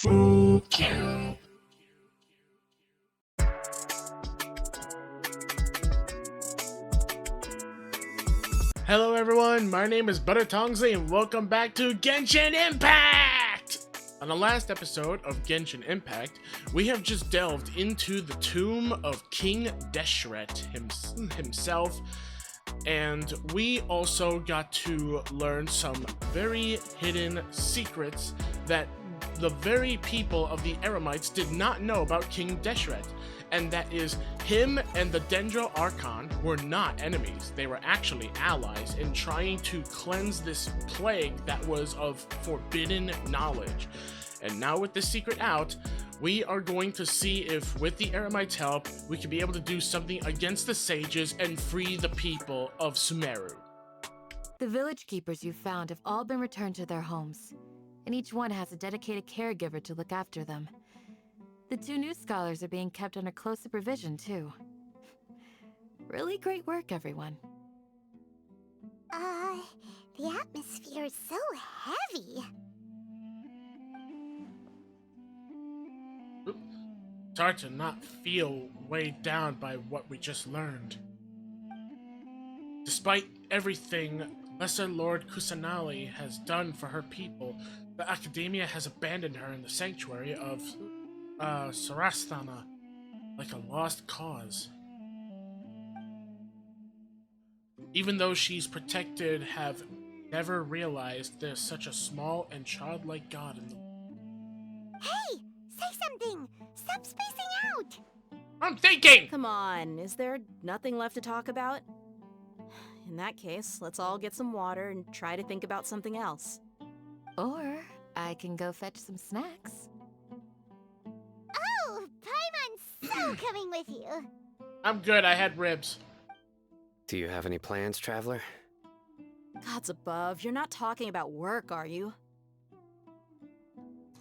Fuck you. Hello everyone, my name is Tongsly and welcome back to Genshin Impact! On the last episode of Genshin Impact, we have just delved into the tomb of King Deshret himself, and we also got to learn some very hidden secrets that the very people of the Eremites did not know about King Deshret. And that is, him and the Dendro Archon were not enemies. They were actually allies in trying to cleanse this plague that was of forbidden knowledge. And now with this secret out, we are going to see if, with the Eremites' help, we can be able to do something against the sages and free the people of Sumeru. The village keepers you found have all been returned to their homes, and each one has a dedicated caregiver to look after them. The two new scholars are being kept under close supervision, too. Really great work, everyone. The atmosphere is so heavy. It's hard to not feel weighed down by what we just learned. Despite everything Lesser Lord Kusanali has done for her people, the Academia has abandoned her in the sanctuary of Sarasthana, like a lost cause. Even though she's protected, have never realized there's such a small and childlike god in the world. Hey! Say something! Stop spacing out! I'm thinking! Come on, is there nothing left to talk about? In that case, let's all get some water and try to think about something else. Or I can go fetch some snacks. Oh, Paimon's so coming with you. I'm good, I had ribs. Do you have any plans, Traveler? Gods above, you're not talking about work, are you?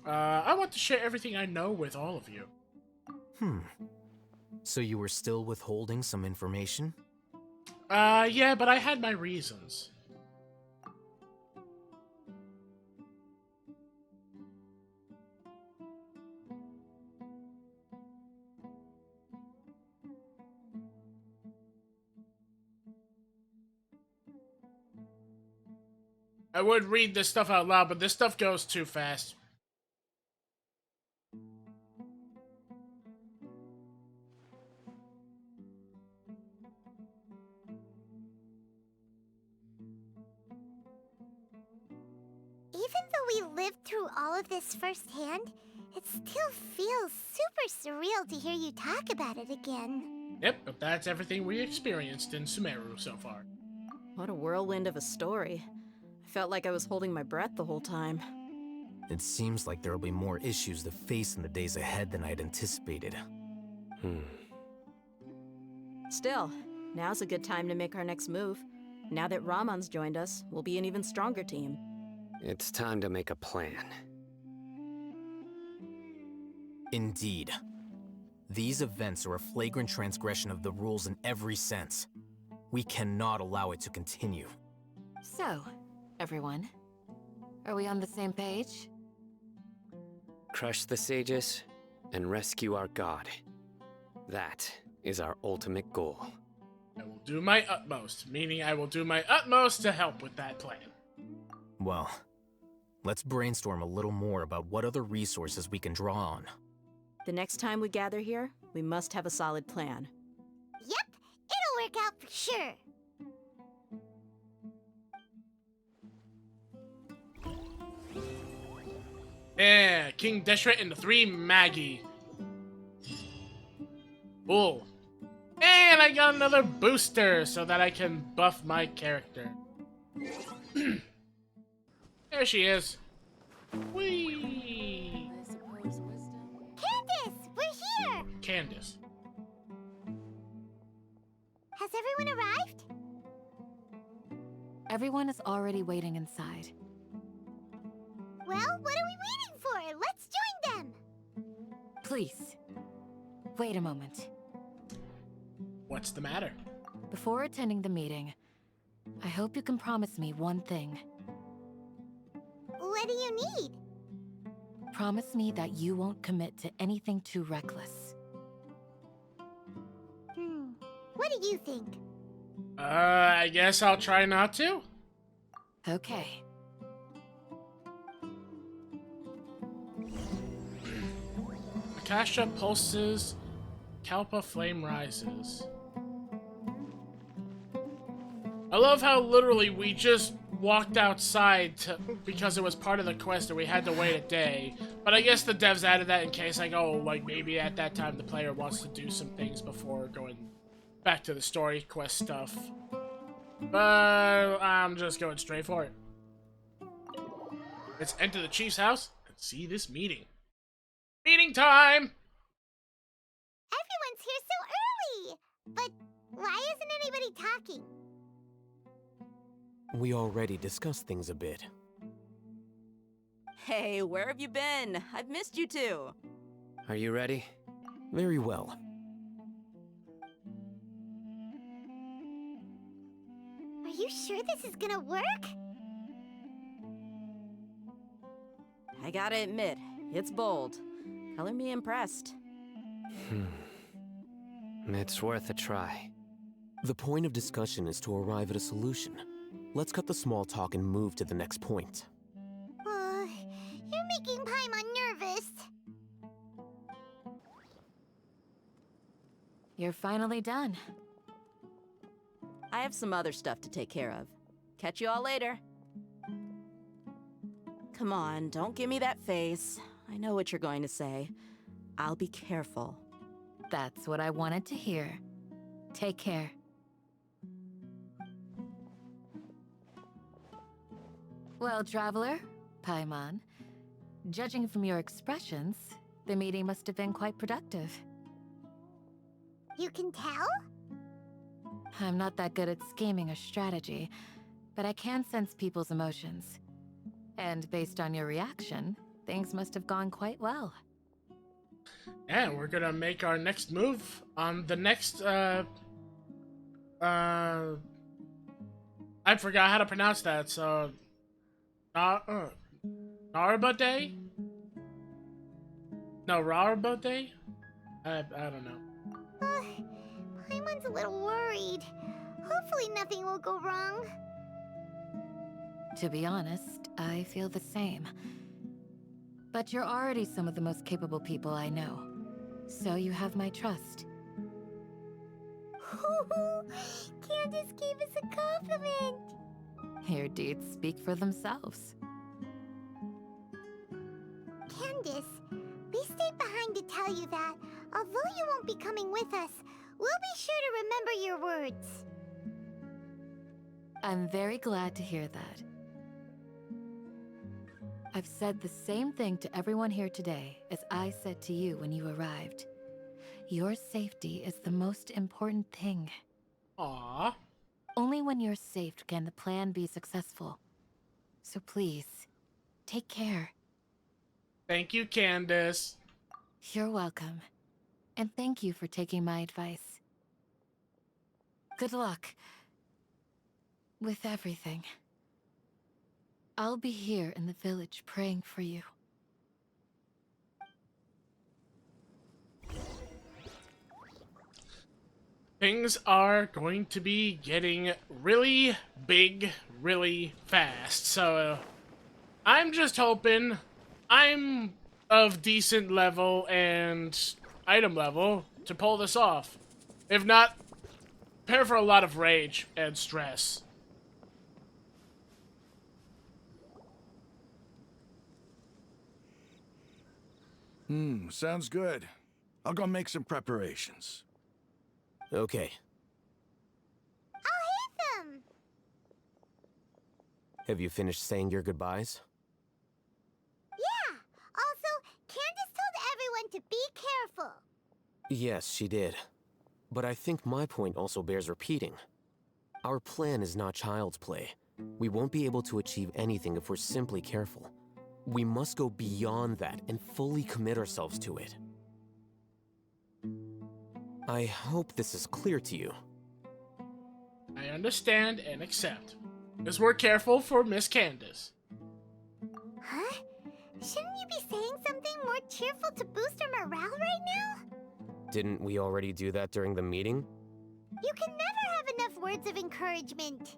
I want to share everything I know with all of you. So you were still withholding some information? Yeah, but I had my reasons. I would read this stuff out loud, but this stuff goes too fast. Even though we lived through all of this firsthand, it still feels super surreal to hear you talk about it again. Yep, but that's everything we experienced in Sumeru so far. What a whirlwind of a story. I felt like I was holding my breath the whole time. It seems like there will be more issues to face in the days ahead than I had anticipated. Still, now's a good time to make our next move. Now that Ramon's joined us, we'll be an even stronger team. It's time to make a plan. Indeed. These events are a flagrant transgression of the rules in every sense. We cannot allow it to continue. So, everyone, are we on the same page? Crush the sages and rescue our god. That is our ultimate goal. I will do my utmost, meaning I will do my utmost to help with that plan. Well, let's brainstorm a little more about what other resources we can draw on. The next time we gather here, we must have a solid plan. Yep, it'll work out for sure. Yeah, King Deshret and the 3 Maggie. Cool. And I got another booster so that I can buff my character. There she is. Whee! Candace, we're here! Candace. Has everyone arrived? Everyone is already waiting inside. Well, what are we waiting for? Let's join them! Please, wait a moment. What's the matter? Before attending the meeting, I hope you can promise me one thing. What do you need? promise me that you won't commit to anything too reckless. What do you think? I guess I'll try not to. Okay. Akasha pulses, Kalpa flame rises. I love how literally we just walked outside because it was part of the quest and we had to wait a day. But I guess the devs added that in case, like, oh, like maybe at that time the player wants to do some things before going back to the story quest stuff. But I'm just going straight for it. Let's enter the chief's house and see this meeting. Meeting time! Everyone's here so early! But why isn't anybody talking? We already discussed things a bit. Hey, where have you been? I've missed you too. Are you ready? Very well. Are you sure this is gonna work? I gotta admit, it's bold. Color me impressed. It's worth a try. The point of discussion is to arrive at a solution. Let's cut the small talk and move to the next point. You're making Paimon nervous. You're finally done. I have some other stuff to take care of. Catch you all later. Come on, don't give me that face. I know what you're going to say. I'll be careful. That's what I wanted to hear. Take care. Well, Traveler, Paimon, judging from your expressions, the meeting must have been quite productive. You can tell? I'm not that good at scheming or strategy, but I can sense people's emotions. And based on your reaction, things must have gone quite well. Yeah, we're gonna make our next move on the next, I forgot how to pronounce that, so... Narba Day? No, Rarba Day? I don't know. Paimon's a little worried. Hopefully nothing will go wrong. To be honest, I feel the same. But you're already some of the most capable people I know. So you have my trust. Candace gave us a compliment. Your deeds speak for themselves. Candace, we stayed behind to tell you that, although you won't be coming with us, we'll be sure to remember your words. I'm very glad to hear that. I've said the same thing to everyone here today as I said to you when you arrived. Your safety is the most important thing. Aww. Only when you're safe can the plan be successful. So please, take care. Thank you, Candace. You're welcome. And thank you for taking my advice. Good luck with everything. I'll be here in the village praying for you. Things are going to be getting really big, really fast. So, I'm just hoping I'm of decent level and item level to pull this off. If not, prepare for a lot of rage and stress. Sounds good. I'll go make some preparations. Okay. I'll hit them! Have you finished saying your goodbyes? Yeah! Also, Candace told everyone to be careful. Yes, she did. But I think my point also bears repeating. Our plan is not child's play. We won't be able to achieve anything if we're simply careful. We must go beyond that and fully commit ourselves to it. I hope this is clear to you. I understand and accept. Because we're careful for Miss Candace. Huh? Shouldn't you be saying something more cheerful to boost our morale right now? Didn't we already do that during the meeting? You can never have enough words of encouragement.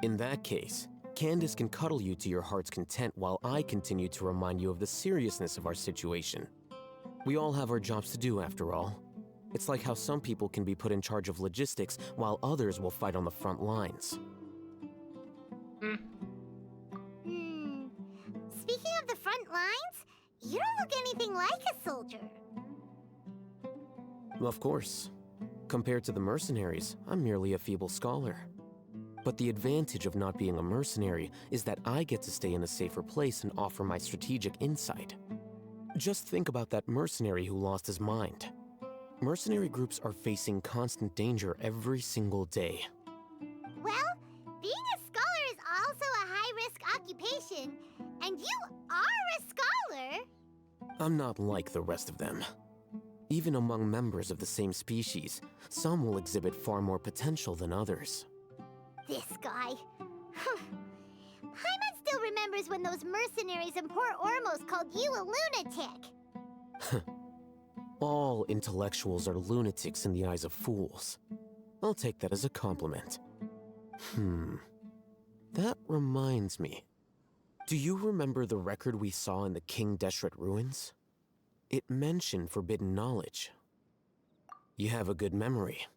In that case, Candace can cuddle you to your heart's content while I continue to remind you of the seriousness of our situation. We all have our jobs to do, after all. It's like how some people can be put in charge of logistics while others will fight on the front lines. Speaking of the front lines, you don't look anything like a soldier. Of course. Compared to the mercenaries, I'm merely a feeble scholar. But the advantage of not being a mercenary is that I get to stay in a safer place and offer my strategic insight. Just think about that mercenary who lost his mind. Mercenary groups are facing constant danger every single day. Well, being a scholar is also a high-risk occupation, and you are a scholar. I'm not like the rest of them. Even among members of the same species, some will exhibit far more potential than others. This guy. Paimon still remembers when those mercenaries in Port Ormos called you a lunatic. All intellectuals are lunatics in the eyes of fools. I'll take that as a compliment. That reminds me. Do you remember the record we saw in the King Deshret ruins? It mentioned forbidden knowledge. You have a good memory.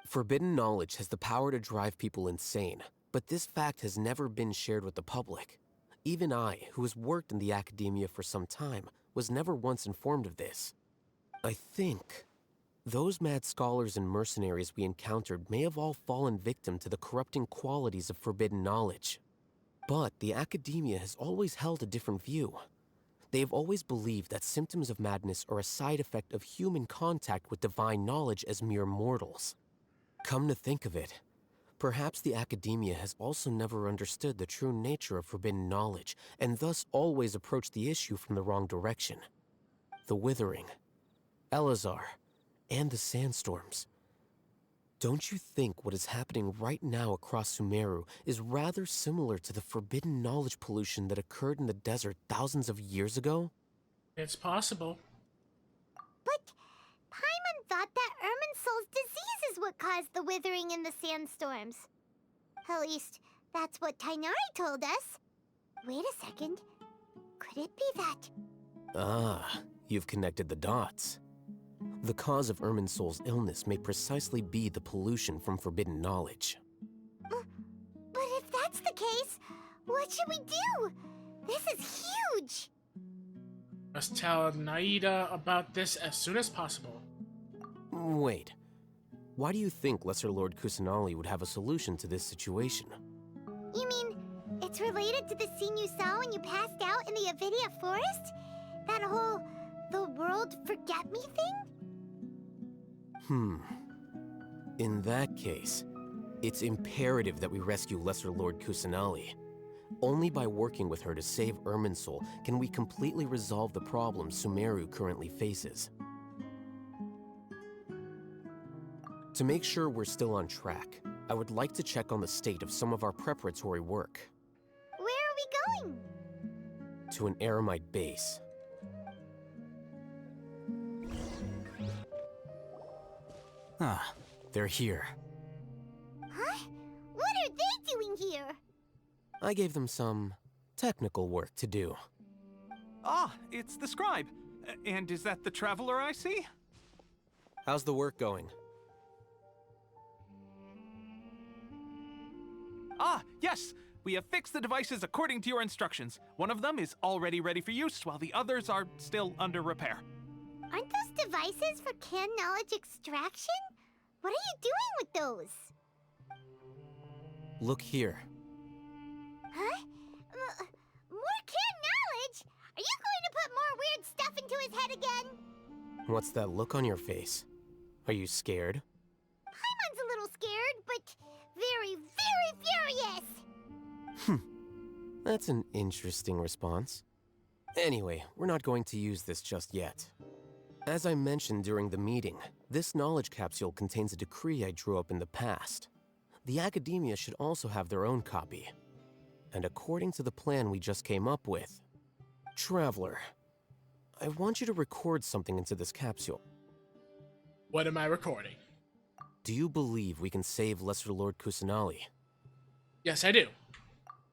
Forbidden knowledge has the power to drive people insane, but this fact has never been shared with the public. Even I, who has worked in the academia for some time, was never once informed of this. I think those mad scholars and mercenaries we encountered may have all fallen victim to the corrupting qualities of forbidden knowledge. But the academia has always held a different view. They have always believed that symptoms of madness are a side effect of human contact with divine knowledge as mere mortals. Come to think of it, perhaps the academia has also never understood the true nature of forbidden knowledge, and thus always approached the issue from the wrong direction. The Withering, Elazar, and the sandstorms. Don't you think what is happening right now across Sumeru is rather similar to the forbidden knowledge pollution that occurred in the desert thousands of years ago? It's possible. But Paimon thought that Erminsol's disease is what caused the withering in the sandstorms. At least, that's what Tainari told us. Wait a second. Could it be that? Ah, you've connected the dots. The cause of Erminsol's illness may precisely be the pollution from forbidden knowledge. But if that's the case, what should we do? This is huge! Must tell Naida about this as soon as possible. Wait. Why do you think Lesser Lord Kusanali would have a solution to this situation? You mean, it's related to the scene you saw when you passed out in the Avidia forest? That whole, the world forget me thing? In that case, it's imperative that we rescue Lesser Lord Kusanali. Only by working with her to save Erminsol can we completely resolve the problems Sumeru currently faces. To make sure we're still on track, I would like to check on the state of some of our preparatory work. Where are we going? To an Eremite base. Ah, they're here. Huh? What are they doing here? I gave them some technical work to do. Ah, it's the scribe. And is that the traveler I see? How's the work going? Ah, yes! We have fixed the devices according to your instructions. One of them is already ready for use, while the others are still under repair. Aren't those devices for can knowledge extraction? What are you doing with those? Look here. Huh? More can knowledge? Are you going to put more weird stuff into his head again? What's that look on your face? Are you scared? Paimon's a little scared, but very, very furious. That's an interesting response. Anyway, we're not going to use this just yet. As I mentioned during the meeting, this knowledge capsule contains a decree I drew up in the past. The academia should also have their own copy. And according to the plan we just came up with, Traveler, I want you to record something into this capsule. What am I recording? Do you believe we can save Lesser Lord Kusanali? Yes, I do.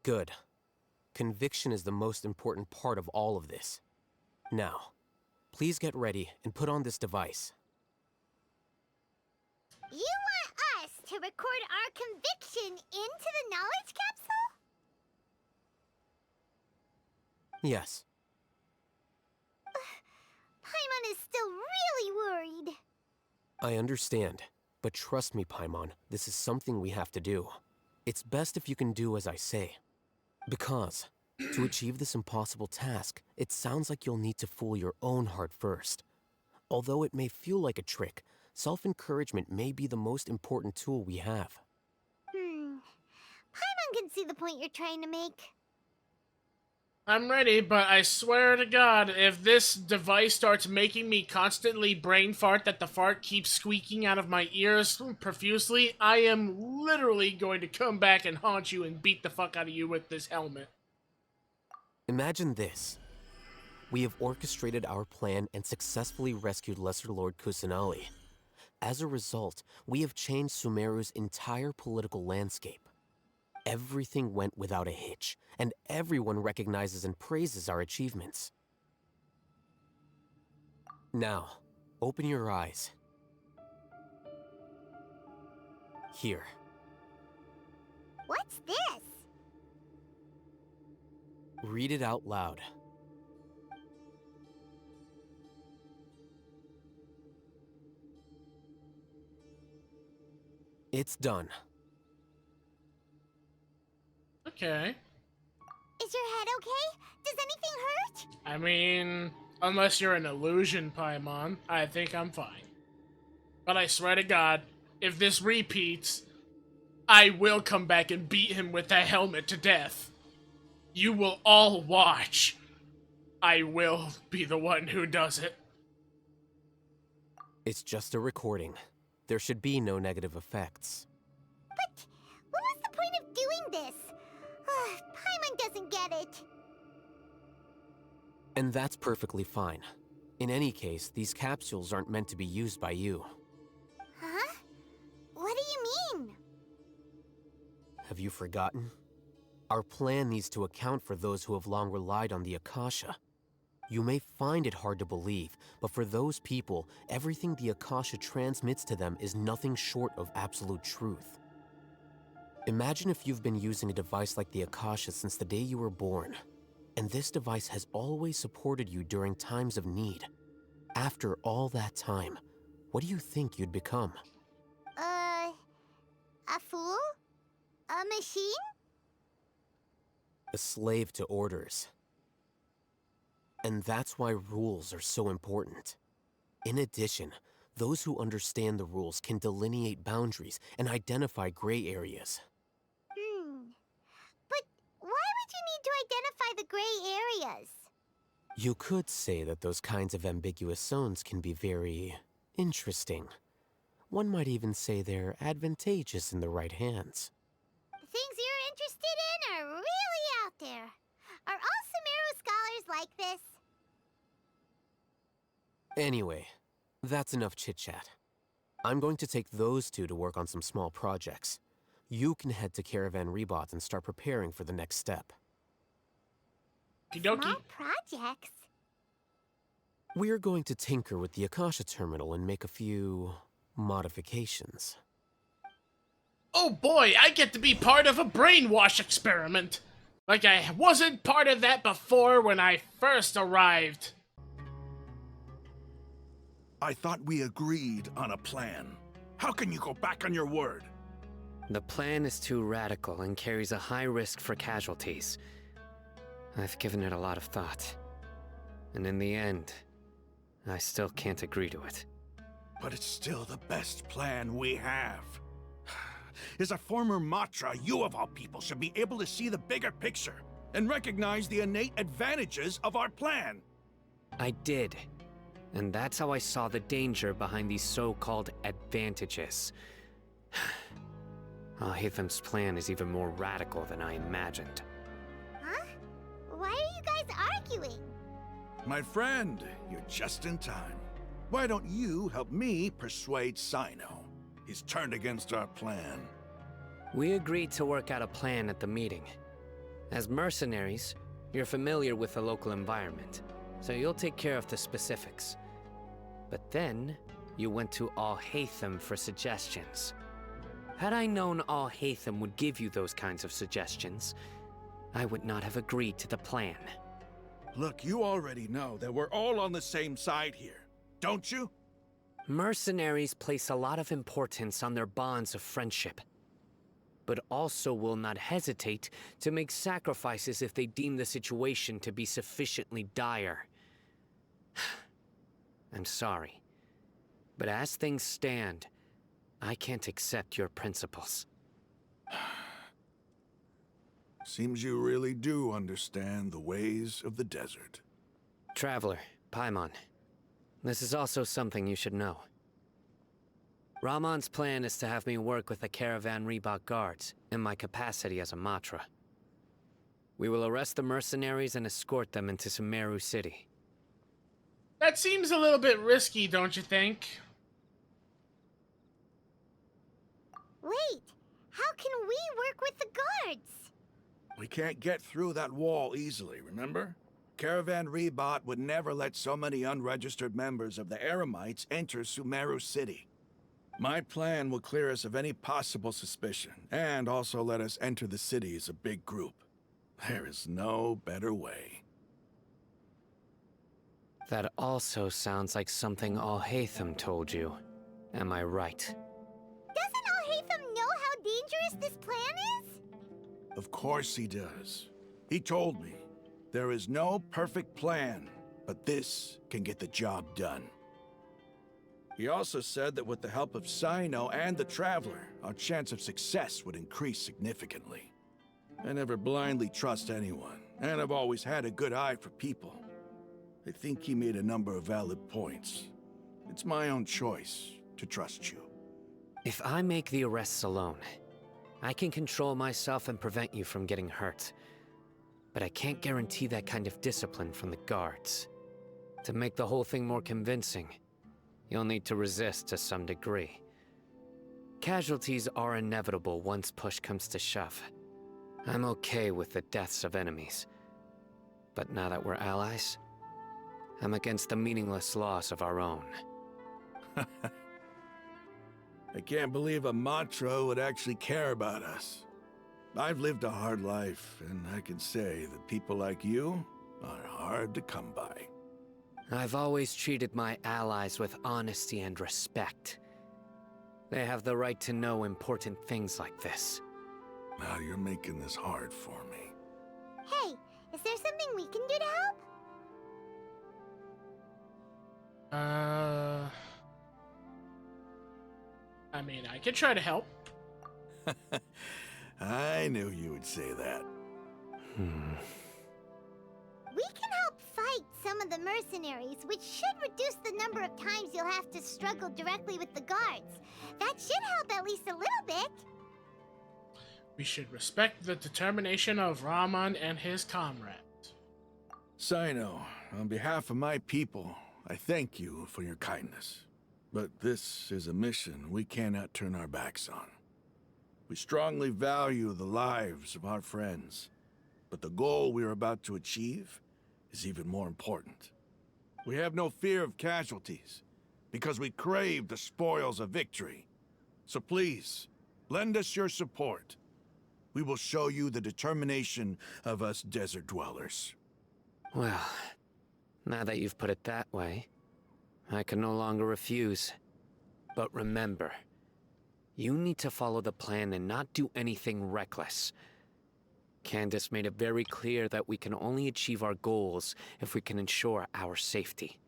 Good. Conviction is the most important part of all of this. Now, please get ready and put on this device. You want us to record our conviction into the knowledge capsule? Yes. Paimon is still really worried. I understand, but trust me, Paimon, this is something we have to do. It's best if you can do as I say. Because, to achieve this impossible task, it sounds like you'll need to fool your own heart first. Although it may feel like a trick, self-encouragement may be the most important tool we have. Paimon can see the point you're trying to make. I'm ready, but I swear to God, if this device starts making me constantly brain fart that the fart keeps squeaking out of my ears profusely, I am literally going to come back and haunt you and beat the fuck out of you with this helmet. Imagine this. We have orchestrated our plan and successfully rescued Lesser Lord Kusanali. As a result, we have changed Sumeru's entire political landscape. Everything went without a hitch, and everyone recognizes and praises our achievements. Now, open your eyes. Here. What's this? Read it out loud. It's done. Okay. Is your head okay? Does anything hurt? I mean, unless you're an illusion, Paimon, I think I'm fine. But I swear to God, if this repeats, I will come back and beat him with that helmet to death. You will all watch. I will be the one who does it. It's just a recording. There should be no negative effects. But what was the point of doing this? Paimon doesn't get it. And that's perfectly fine. In any case, these capsules aren't meant to be used by you. Huh? What do you mean? Have you forgotten? Our plan needs to account for those who have long relied on the Akasha. You may find it hard to believe, but for those people, everything the Akasha transmits to them is nothing short of absolute truth. Imagine if you've been using a device like the Akasha since the day you were born, and this device has always supported you during times of need. After all that time, what do you think you'd become? A fool? A machine? A slave to orders. And that's why rules are so important. In addition, those who understand the rules can delineate boundaries and identify gray areas. But why would you need to identify the gray areas? You could say that those kinds of ambiguous zones can be very interesting. One might even say they're advantageous in the right hands. The things you're interested in are really out there. Are all Sumeru scholars like this? Anyway, that's enough chit-chat. I'm going to take those two to work on some small projects. You can head to Caravan Rebot and start preparing for the next step. Okie dokie. Small projects? We're going to tinker with the Akasha terminal and make a few modifications. Oh boy, I get to be part of a brainwash experiment. Like I wasn't part of that before when I first arrived. I thought we agreed on a plan. How can you go back on your word? The plan is too radical and carries a high risk for casualties. I've given it a lot of thought. And in the end, I still can't agree to it. But it's still the best plan we have. As a former Matra, you of all people should be able to see the bigger picture and recognize the innate advantages of our plan. I did. And that's how I saw the danger behind these so-called advantages. Al-Hitham's plan is even more radical than I imagined. Huh? Why are you guys arguing? My friend, you're just in time. Why don't you help me persuade Sino? He's turned against our plan. We agreed to work out a plan at the meeting. As mercenaries, you're familiar with the local environment, so you'll take care of the specifics. But then, you went to Al-Haytham for suggestions. Had I known Al-Haytham would give you those kinds of suggestions, I would not have agreed to the plan. Look, you already know that we're all on the same side here, don't you? Mercenaries place a lot of importance on their bonds of friendship, but also will not hesitate to make sacrifices if they deem the situation to be sufficiently dire. I'm sorry, but as things stand, I can't accept your principles. Seems you really do understand the ways of the desert. Traveler, Paimon, this is also something you should know. Ramon's plan is to have me work with the Caravan Reebok guards in my capacity as a Matra. We will arrest the mercenaries and escort them into Sumeru City. That seems a little bit risky, don't you think? Wait, how can we work with the guards? We can't get through that wall easily, remember? Caravan Reebok would never let so many unregistered members of the Eremites enter Sumeru City. My plan will clear us of any possible suspicion, and also let us enter the city as a big group. There is no better way. That also sounds like something Al-Haytham told you. Am I right? Doesn't Al-Haytham know how dangerous this plan is? Of course he does. He told me, there is no perfect plan, but this can get the job done. He also said that with the help of Sino and the Traveler, our chance of success would increase significantly. I never blindly trust anyone, and I've always had a good eye for people. I think he made a number of valid points. It's my own choice to trust you. If I make the arrests alone, I can control myself and prevent you from getting hurt. But I can't guarantee that kind of discipline from the guards. To make the whole thing more convincing, you'll need to resist to some degree. Casualties are inevitable once push comes to shove. I'm okay with the deaths of enemies. But now that we're allies, I'm against the meaningless loss of our own. I can't believe a Matra would actually care about us. I've lived a hard life, and I can say that people like you are hard to come by. I've always treated my allies with honesty and respect. They have the right to know important things like this. Now you're making this hard for me. Hey, is there something we can do to help? I mean, I could try to help. I knew you would say that. We can help fight some of the mercenaries, which should reduce the number of times you'll have to struggle directly with the guards. That should help at least a little bit. We should respect the determination of Ramon and his comrades. Sino, on behalf of my people, I thank you for your kindness. But this is a mission we cannot turn our backs on. We strongly value the lives of our friends, but the goal we are about to achieve is even more important. We have no fear of casualties, because we crave the spoils of victory. So please, lend us your support. We will show you the determination of us desert dwellers. Well, now that you've put it that way, I can no longer refuse. But remember, you need to follow the plan and not do anything reckless. Candace made it very clear that we can only achieve our goals if we can ensure our safety.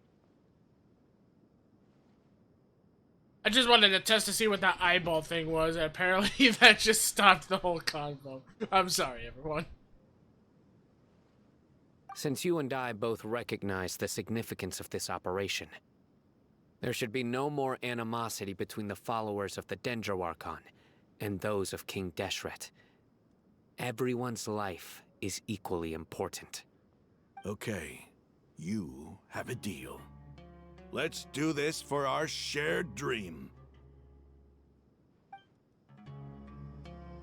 I just wanted to test to see what that eyeball thing was, and apparently that just stopped the whole convo. I'm sorry, everyone. Since you and I both recognize the significance of this operation, there should be no more animosity between the followers of the Dendroarchon and those of King Deshret. Everyone's life is equally important. Okay, you have a deal. Let's do this for our shared dream.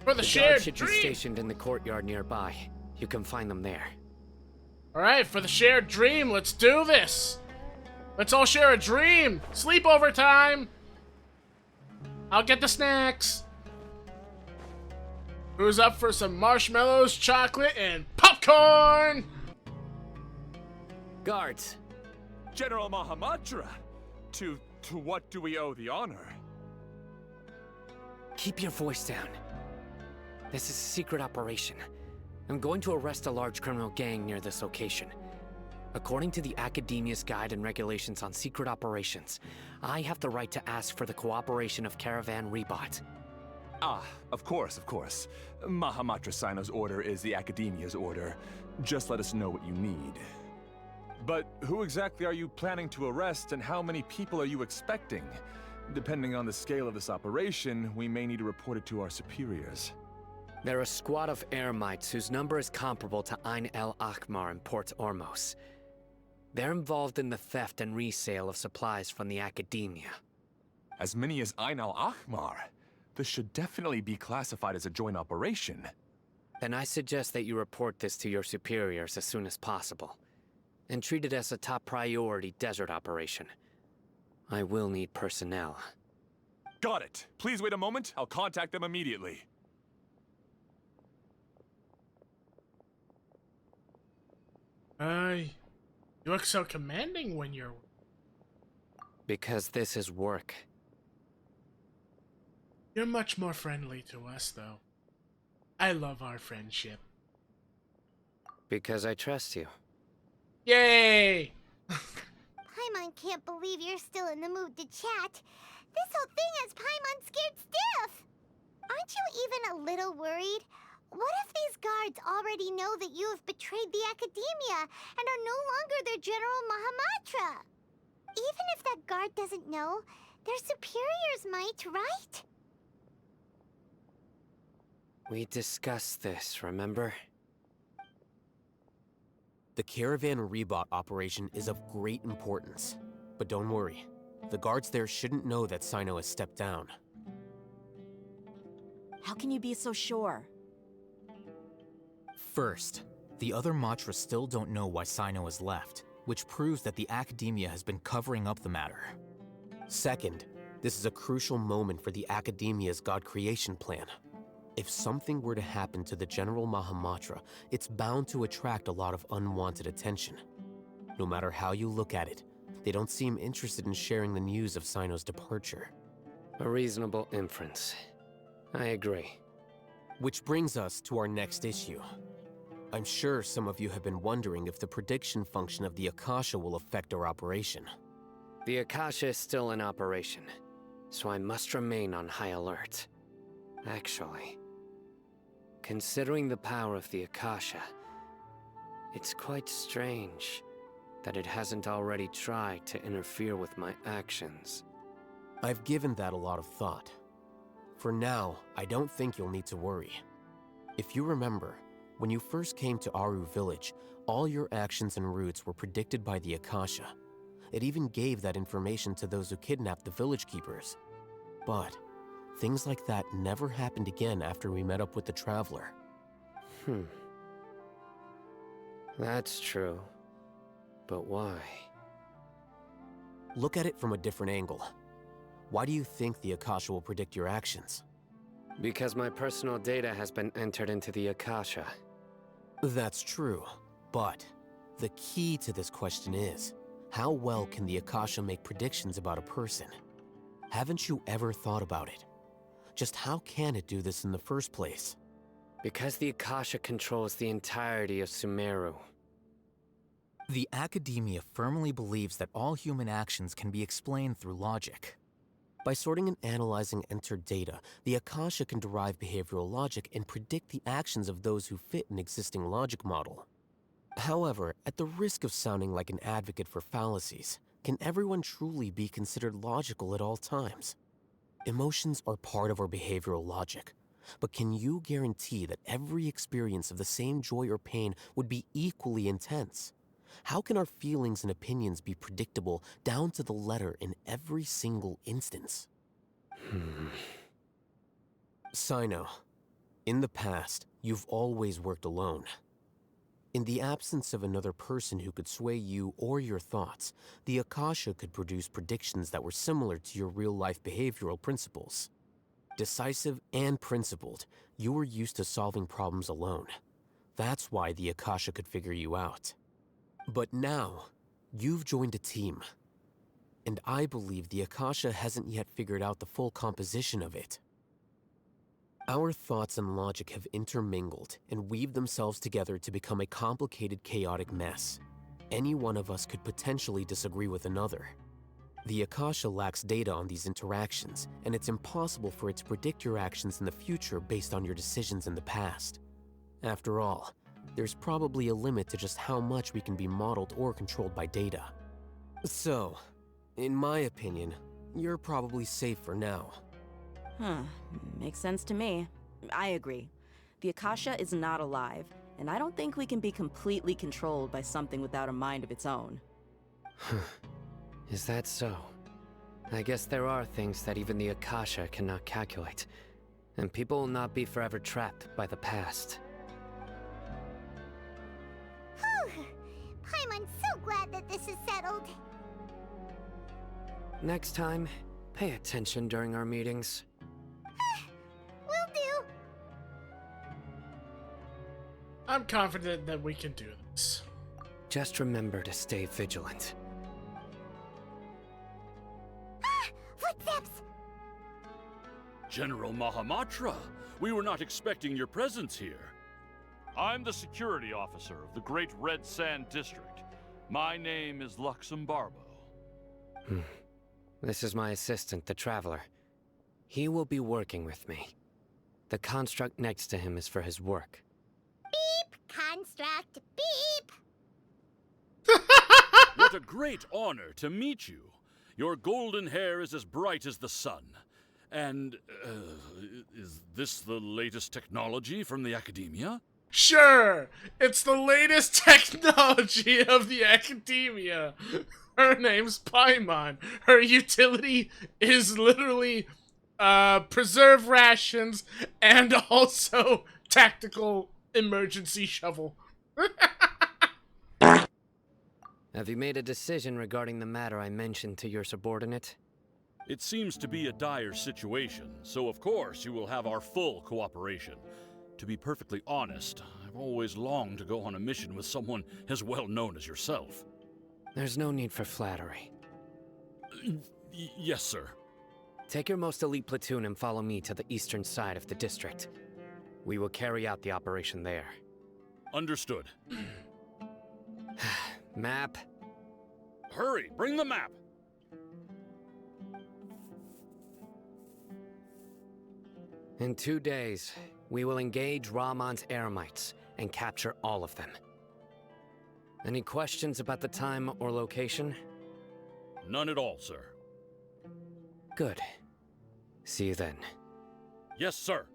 For the The shared guards should be dream! stationed in the courtyard nearby. You can find them there. Alright, for the shared dream, let's do this! Let's all share a dream! Sleepover time! I'll get the snacks! Who's up for some marshmallows, chocolate, and popcorn? Guards! General Mahamudra! To what do we owe the honor? Keep your voice down. This is a secret operation. I'm going to arrest a large criminal gang near this location. According to the Academia's Guide and Regulations on Secret Operations, I have the right to ask for the cooperation of Caravan Rebot. Ah, of course, of course. Mahamudra Sino's order is the Academia's order. Just let us know what you need. But who exactly are you planning to arrest, and how many people are you expecting? Depending on the scale of this operation, we may need to report it to our superiors. They're a squad of Eremites whose number is comparable to Ain el Akhmar in Port Ormos. They're involved in the theft and resale of supplies from the Academia. As many as Ain al Akhmar? This should definitely be classified as a joint operation. Then I suggest that you report this to your superiors as soon as possible, and treat it as a top priority desert operation. I will need personnel. Got it. Please wait a moment. I'll contact them immediately. You look so commanding when you're... Because this is work. You're much more friendly to us, though. I love our friendship. Because I trust you. Yay! Paimon can't believe you're still in the mood to chat. This whole thing has Paimon scared stiff. Aren't you even a little worried? What if these guards already know that you have betrayed the Academia and are no longer their General Mahamudra? Even if that guard doesn't know, their superiors might, right? We discussed this, remember? The Caravan Rebot operation is of great importance. But don't worry, the guards there shouldn't know that Sino has stepped down. How can you be so sure? First, the other Matra still don't know why Sino has left, which proves that the Academia has been covering up the matter. Second, this is a crucial moment for the Academia's God creation plan. If something were to happen to the General Mahamudra, it's bound to attract a lot of unwanted attention. No matter how you look at it, they don't seem interested in sharing the news of Sino's departure. A reasonable inference. I agree. Which brings us to our next issue. I'm sure some of you have been wondering if the prediction function of the Akasha will affect our operation. The Akasha is still in operation, so I must remain on high alert. Actually, considering the power of the Akasha, it's quite strange that it hasn't already tried to interfere with my actions. I've given that a lot of thought. For now, I don't think you'll need to worry. If you remember, when you first came to Aru Village, all your actions and routes were predicted by the Akasha. It even gave that information to those who kidnapped the village keepers. But things like that never happened again after we met up with the Traveler. That's true. But why? Look at it from a different angle. Why do you think the Akasha will predict your actions? Because my personal data has been entered into the Akasha. That's true, but the key to this question is, how well can the Akasha make predictions about a person? Haven't you ever thought about it? Just how can it do this in the first place? Because the Akasha controls the entirety of Sumeru. The Academia firmly believes that all human actions can be explained through logic. By sorting and analyzing entered data, the Akasha can derive behavioral logic and predict the actions of those who fit an existing logic model. However, at the risk of sounding like an advocate for fallacies, can everyone truly be considered logical at all times? Emotions are part of our behavioral logic, but can you guarantee that every experience of the same joy or pain would be equally intense? How can our feelings and opinions be predictable down to the letter in every single instance? Sino, in the past, you've always worked alone. In the absence of another person who could sway you or your thoughts, the Akasha could produce predictions that were similar to your real-life behavioral principles. Decisive and principled, you were used to solving problems alone. That's why the Akasha could figure you out. But now, you've joined a team. And I believe the Akasha hasn't yet figured out the full composition of it. Our thoughts and logic have intermingled and weaved themselves together to become a complicated, chaotic mess. Any one of us could potentially disagree with another. The Akasha lacks data on these interactions, and it's impossible for it to predict your actions in the future based on your decisions in the past. After all, there's probably a limit to just how much we can be modeled or controlled by data. So, in my opinion, you're probably safe for now. Makes sense to me. I agree. The Akasha is not alive, and I don't think we can be completely controlled by something without a mind of its own. Is that so? I guess there are things that even the Akasha cannot calculate, and people will not be forever trapped by the past. Whew! Paimon's so glad that this is settled. Next time, pay attention during our meetings. Will do. I'm confident that we can do this. Just remember to stay vigilant. Footsteps! General Mahamatra, we were not expecting your presence here. I'm the security officer of the Great Red Sand District. My name is Luxembarbo. This is my assistant, the Traveler. He will be working with me. The construct next to him is for his work. Beep! Construct, beep! What a great honor to meet you. Your golden hair is as bright as the sun. And, is this the latest technology from the Academia? Sure! It's the latest technology of the Academia! Her name's Paimon. Her utility is literally, preserve rations and also tactical emergency shovel. Have you made a decision regarding the matter I mentioned to your subordinate? It seems to be a dire situation, so of course you will have our full cooperation. To be perfectly honest, I've always longed to go on a mission with someone as well known as yourself. There's no need for flattery. Yes, sir. Take your most elite platoon and follow me to the eastern side of the district. We will carry out the operation there. Understood. Map. Hurry, bring the map! In 2 days, we will engage Ramon's Eremites and capture all of them. Any questions about the time or location? None at all, sir. Good. See you then. Yes, sir.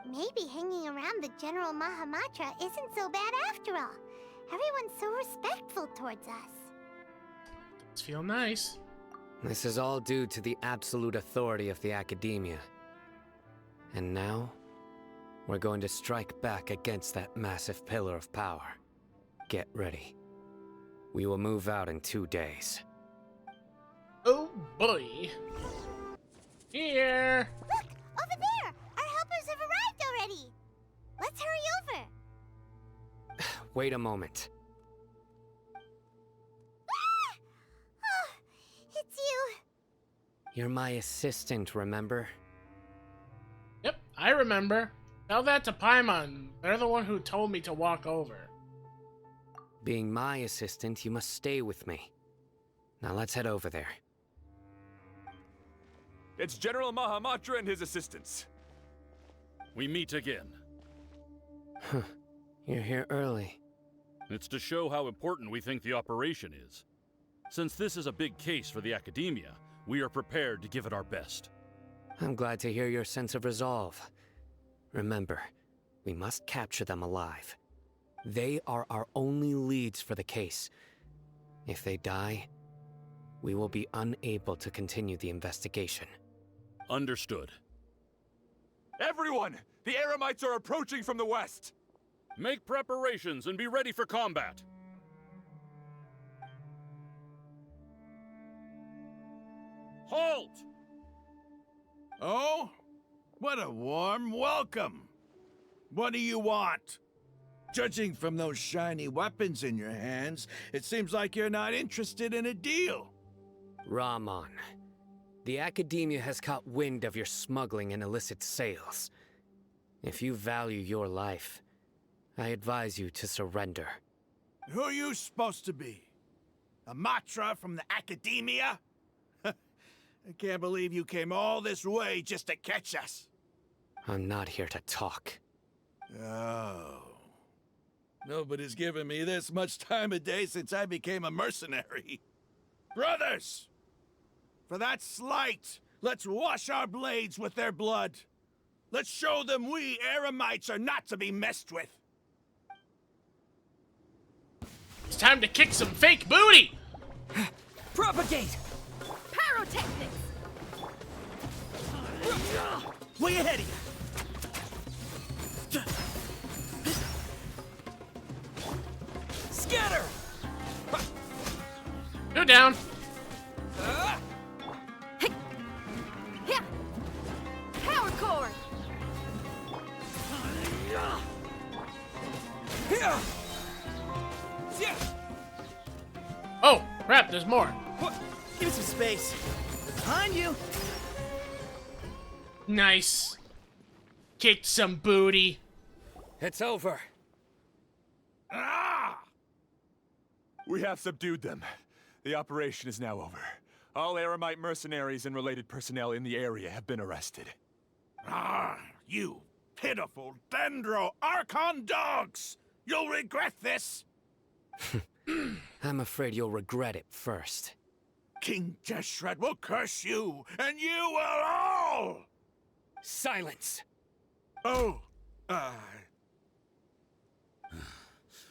Maybe hanging around the General Mahamatra isn't so bad after all. Everyone's so respectful towards us. Does feel nice. This is all due to the absolute authority of the Academia. And now, we're going to strike back against that massive pillar of power. Get ready. We will move out in 2 days. Oh boy. Here. Look! Over there! Our helpers have arrived already! Let's hurry over! Wait a moment. Ah! Oh, it's you! You're my assistant, remember? Yep, I remember. Tell that to Paimon. They're the one who told me to walk over. Being my assistant, you must stay with me. Now let's head over there. It's General Mahamatra and his assistants. We meet again. Huh. You're here early. It's to show how important we think the operation is. Since this is a big case for the Academia, we are prepared to give it our best. I'm glad to hear your sense of resolve. Remember, we must capture them alive. They are our only leads for the case. If they die, we will be unable to continue the investigation. Understood. Everyone! The Eremites are approaching from the west! Make preparations and be ready for combat. Halt! Oh? What a warm welcome! What do you want? Judging from those shiny weapons in your hands, it seems like you're not interested in a deal. Rahman, the Academia has caught wind of your smuggling and illicit sales. If you value your life, I advise you to surrender. Who are you supposed to be? A Matra from the Academia? I can't believe you came all this way just to catch us. I'm not here to talk. Oh. Nobody's given me this much time of day since I became a mercenary. Brothers! For that slight, let's wash our blades with their blood. Let's show them we Eremites are not to be messed with. It's time to kick some fake booty! Propagate! Pyrotechnics! Way ahead of you! Scatter! Go down. Yeah! Power cord! Oh, crap, there's more. Give me some space. Behind you! Nice. Kicked some booty. It's over. Ah! We have subdued them. The operation is now over. All Eremite mercenaries and related personnel in the area have been arrested. Ah, you pitiful Dendro Archon dogs! You'll regret this! I'm afraid you'll regret it first. King Jeshred will curse you, and you will all! Silence! Oh,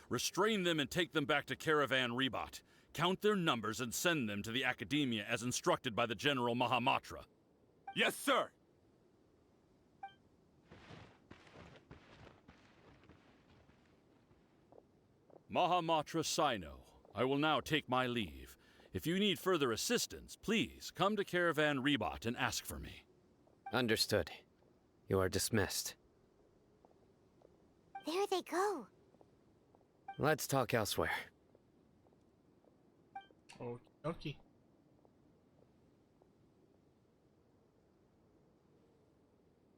Restrain them and take them back to Caravan Rebot. Count their numbers and send them to the Academia as instructed by the General Mahamatra. Yes, sir! Mahamatra Sino, I will now take my leave. If you need further assistance, please come to Caravan Rebot and ask for me. Understood. You are dismissed. There they go. Let's talk elsewhere. Okay.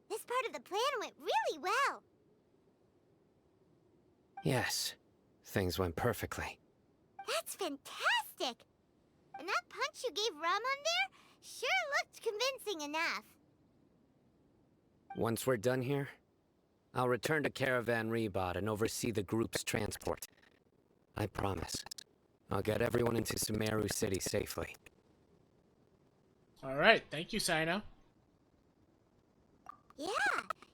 This part of the plan went really well. Yes, things went perfectly. That's fantastic! And that punch you gave Ramon there sure looked convincing enough. Once we're done here, I'll return to Caravan Rebot and oversee the group's transport. I promise. I'll get everyone into Sumeru City safely. Alright, thank you, Sino. Yeah,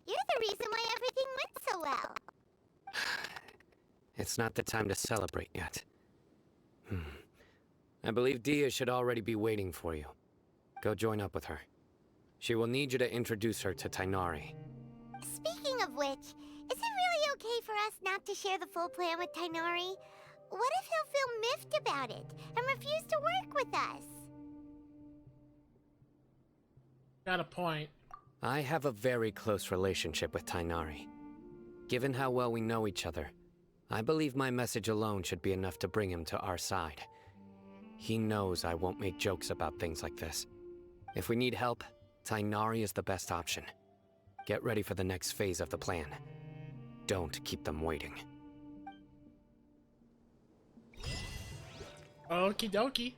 you're the reason why everything went so well. It's not the time to celebrate yet. I believe Dia should already be waiting for you. Go join up with her. She will need you to introduce her to Tainari. Speaking of which, is it really okay for us not to share the full plan with Tainari? What if he'll feel miffed about it and refuse to work with us? Got a point. I have a very close relationship with Tainari. Given how well we know each other, I believe my message alone should be enough to bring him to our side. He knows I won't make jokes about things like this. If we need help, Tainari is the best option. Get ready for the next phase of the plan. Don't keep them waiting. Okie dokie.